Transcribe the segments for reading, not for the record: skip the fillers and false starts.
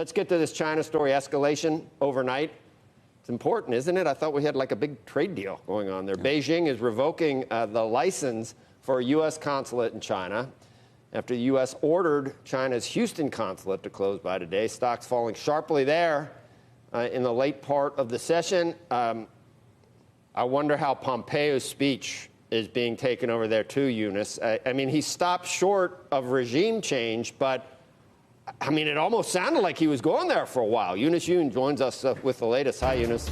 Let's get to this China story. Escalation overnight. It's important, isn't it? I thought we had like a big trade deal going on there. Yeah. Beijing is revoking the license for a U.S. consulate in China after the U.S. ordered China's Houston consulate to close by today. Stocks falling sharply there in the late part of the session. I wonder how Pompeo's speech is being taken over there too, Eunice. I mean, he stopped short of regime change, but I mean, it almost sounded like he was going there for a while. Eunice Yoon joins us with the latest. Hi, Eunice.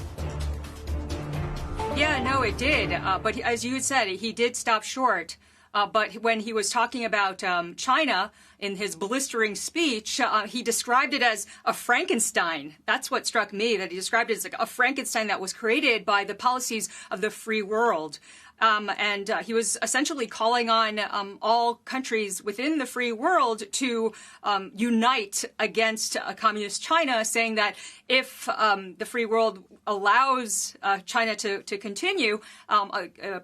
Yeah, no, it did. But as you said, he did stop short. But when he was talking about China in his blistering speech, he described it as a Frankenstein. That's what struck me, that he described it as like a Frankenstein that was created by the policies of the free world. And he was essentially calling on all countries within the free world to unite against communist China, saying that if the free world allows China to continue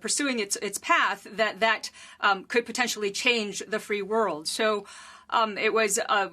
pursuing its path, that could potentially change the free world. So it was a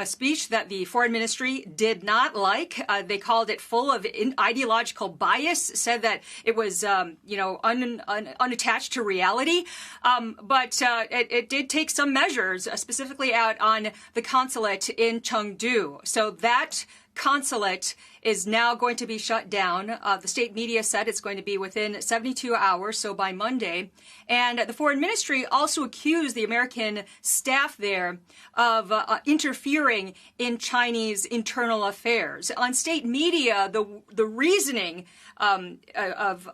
speech that the foreign ministry did not like. They called it full of ideological bias, said that it was, unattached to reality. But it did take some measures, specifically out on the consulate in Chengdu. So that consulate is now going to be shut down. The state media said it's going to be within 72 hours, so by Monday. And the foreign ministry also accused the American staff there of interfering in Chinese internal affairs. On state media, the reasoning of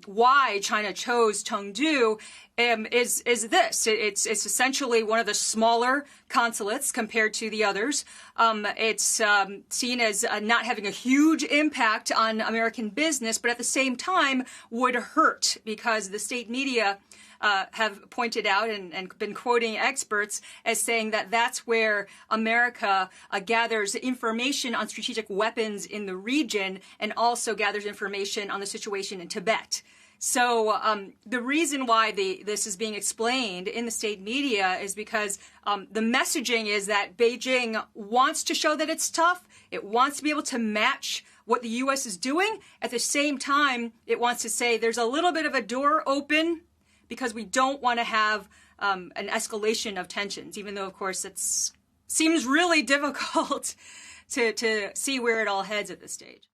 why China chose Chengdu is this. It's essentially one of the smaller consulates compared to the others. It's seen as not having a huge impact on American business, but at the same time would hurt because the state media have pointed out and been quoting experts as saying that that's where America gathers information on strategic weapons in the region and also gathers information on the situation in Tibet. So the reason why this is being explained in the state media is because the messaging is that Beijing wants to show that it's tough. It wants to be able to match what the U.S. is doing. At the same time, it wants to say there's a little bit of a door open because we don't want to have an escalation of tensions, even though, of course, it seems really difficult to see where it all heads at this stage.